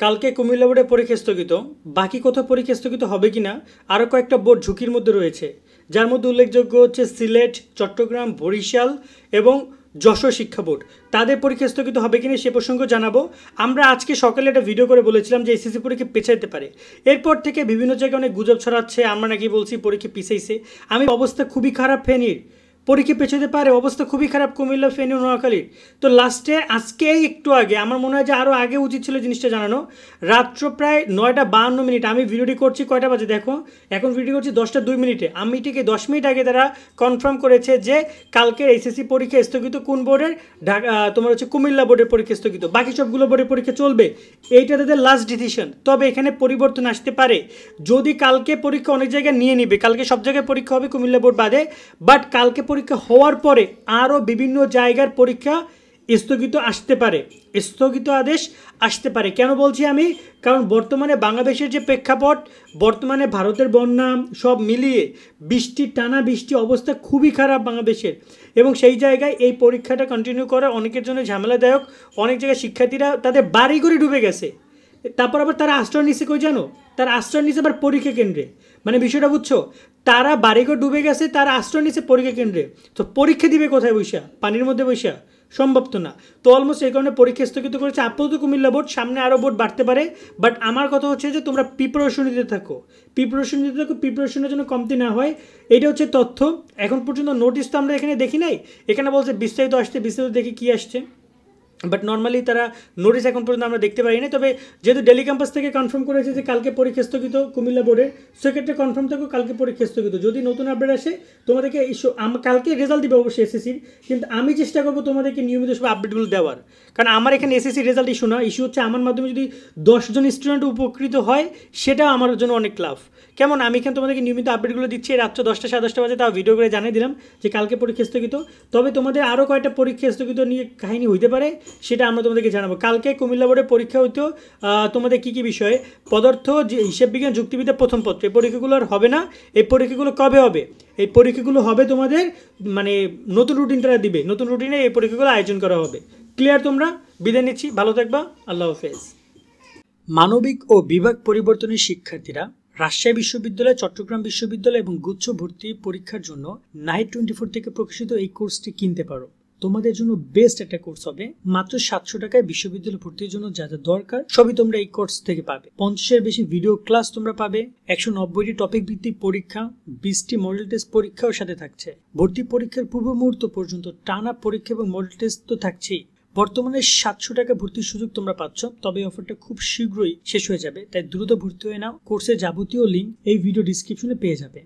কালকে কুমিল্লা বোর্ডে পরীক্ষা স্থগিত, বাকি কোথাও পরীক্ষা স্থগিত হবে কিনা আরও কয়েকটা বোর্ড ঝুঁকির মধ্যে রয়েছে, যার মধ্যে উল্লেখযোগ্য হচ্ছে সিলেট, চট্টগ্রাম, বরিশাল এবং যশোর শিক্ষা বোর্ড। তাদের পরীক্ষা স্থগিত হবে কিনা সে প্রসঙ্গ জানাবো। আমরা আজকে সকালে একটা ভিডিও করে বলেছিলাম যে এসএসসি পরীক্ষা পেছাইতে পারে। এরপর থেকে বিভিন্ন জায়গায় অনেক গুজব ছড়াচ্ছে, আমরা নাকি বলছি পরীক্ষা পিছাইছে। আমি অবস্থা খুবই খারাপ ফেনীর, পরীক্ষা পেছাতে পারে, অবস্থা খুবই খারাপ কুমিল্লা, ফেনী, নোয়াখালীর। তো লাস্টে আজকেই একটু আগে, আমার মনে হয় যে আরও আগে উচিত ছিল জিনিসটা জানানো, রাত্র প্রায় 9:52, আমি ভিডিওটি করছি কয়টা বাজে দেখো, এখন ভিডিও করছি 10:02। আমি ঠিক 10 মিনিট আগে তারা কনফার্ম করেছে যে কালকের এসএসসি পরীক্ষা স্থগিত। কোন বোর্ডের? তোমার হচ্ছে কুমিল্লা বোর্ডের পরীক্ষা স্থগিত, বাকি সবগুলো বোর্ডের পরীক্ষা চলবে। এইটা তাদের লাস্ট ডিসিশন। তবে এখানে পরিবর্তন আসতে পারে, যদি কালকে পরীক্ষা অনেক জায়গায় নিয়ে নিবে, কালকে সব জায়গায় পরীক্ষা হবে কুমিল্লা বোর্ড বাদে, বাট কালকে পরীক্ষা হওয়ার পরে আরও বিভিন্ন জায়গার পরীক্ষা স্থগিত আসতে পারে, স্থগিত আদেশ আসতে পারে। কেন বলছি আমি? কারণ বর্তমানে বাংলাদেশের যে প্রেক্ষাপট, বর্তমানে ভারতের বন্যা সব মিলিয়ে টানা বৃষ্টি, অবস্থা খুবই খারাপ বাংলাদেশের, এবং সেই জায়গায় এই পরীক্ষাটা কন্টিনিউ করা অনেকের জন্য ঝামেলাদায়ক। অনেক জায়গায় শিক্ষার্থীরা তাদের বাড়িঘরে ডুবে গেছে, তারপর আবার তারা আশ্রয় নিচ্ছে কই জানো? তারা আশ্রয় নিচ্ছে আবার পরীক্ষা কেন্দ্রে। মানে বিষয়টা বুঝছো? তারা বাড়িঘর ডুবে গেছে, তারা আশ্রয় নিচ্ছে পরীক্ষা কেন্দ্রে। তো পরীক্ষা দিবে কোথায় বৈশা? পানির মধ্যে বৈশা? সম্ভব তো না। তো অলমোস্ট এই কারণে পরীক্ষা স্থগিত করেছে আপাতত কুমিল্লা বোর্ড। সামনে আরও বোর্ড বাড়তে পারে, বাট আমার কথা হচ্ছে যে তোমরা প্রিপারেশন নিতে থাকো, প্রিপারেশনের জন্য কমতি না হয়। এটা হচ্ছে তথ্য। এখন পর্যন্ত নোটিশ তো আমরা এখানে দেখি নাই, এখানে বলছে বিস্তারিত আসছে, বিস্তারিত দেখি কী আসছে, বাট নর্মালি তারা নোটিশ এখন পর্যন্ত আমরা দেখতে পারি না। তবে যেহেতু ডেলি ক্যাম্পাস থেকে কনফার্ম করেছে যে কালকে পরীক্ষা স্থগিত কুমিল্লা বোর্ডের, সেক্ষেত্রে কনফার্ম থাকো কালকে পরীক্ষা স্থগিত। যদি নতুন আপডেট আসে তোমাদেরকে কালকে রেজাল্ট দিবে অবশ্যই এসএসসির, কিন্তু আমি চেষ্টা করবো তোমাদেরকে নিয়মিত সব আপডেটগুলো দেওয়ার। কারণ আমার এখানে এসএসসি রেজাল্ট ইস্যু না, ইস্যু হচ্ছে আমার মাধ্যমে যদি 10 জন স্টুডেন্ট উপকৃত হয়, সেটা আমার জন্য অনেক লাভ। কেমন? আমি এখানে তোমাদেরকে নিয়মিত আপডেটগুলো দিচ্ছি, রাত্র 10টা 10:30 বাজে তাও ভিডিও করে জানিয়ে দিলাম যে কালকে পরীক্ষা স্থগিত। তবে তোমাদের আরও কয়েকটা পরীক্ষা স্থগিত নিয়ে কাহিনী হইতে পারে, সেটা আমরা তোমাদেরকে জানাবো। কালকে কুমিল্লা বোর্ডের পরীক্ষা হইতো তোমাদের কী কী বিষয়ে? পদার্থ, যে হিসাব বিজ্ঞান, যুক্তিবিদ্যা প্রথম পত্র। এই পরীক্ষাগুলো আর হবে না। এই পরীক্ষাগুলো কবে হবে? এই পরীক্ষাগুলো হবে তোমাদের মানে নতুন রুটিন তারা দিবে, নতুন রুটিনে এই পরীক্ষাগুলো আয়োজন করা হবে। ক্লিয়ার? তোমরা বিদায় নিচ্ছি, ভালো থাকবা, আল্লাহ হাফেজ। মানবিক ও বিভাগ পরিবর্তনের শিক্ষার্থীরা রাজশাহী বিশ্ববিদ্যালয়, চট্টগ্রাম বিশ্ববিদ্যালয় এবং গুচ্ছ ভর্তি পরীক্ষার জন্য নাইট 24 থেকে প্রকাশিত এই কোর্সটি কিনতে পারো। তোমাদের জন্য বেস্ট একটা কোর্স হবে। মাত্র 700 টাকায় বিশ্ববিদ্যালয় ভর্তির জন্য যা যা দরকার সবই তোমরা এই কোর্স থেকে পাবে। 50-এর বেশি ভিডিও ক্লাস তোমরা পাবে, 190টি টপিক ভিত্তিক পরীক্ষা, 20টি মডেল টেস্ট পরীক্ষাও সাথে থাকছে। ভর্তি পরীক্ষার পূর্ব মুহূর্ত পর্যন্ত টানা পরীক্ষা এবং মডেল টেস্ট তো থাকছেই। বর্তমানে 700 টাকা ভর্তির সুযোগ তোমরা পাচ্ছ, তবে অফারটা খুব শীঘ্রই শেষ হয়ে যাবে, তাই দ্রুত ভর্তি হয়ে নাও। কোর্সের যাবতীয় লিঙ্ক এই ভিডিও ডিসক্রিপশনে পেয়ে যাবে।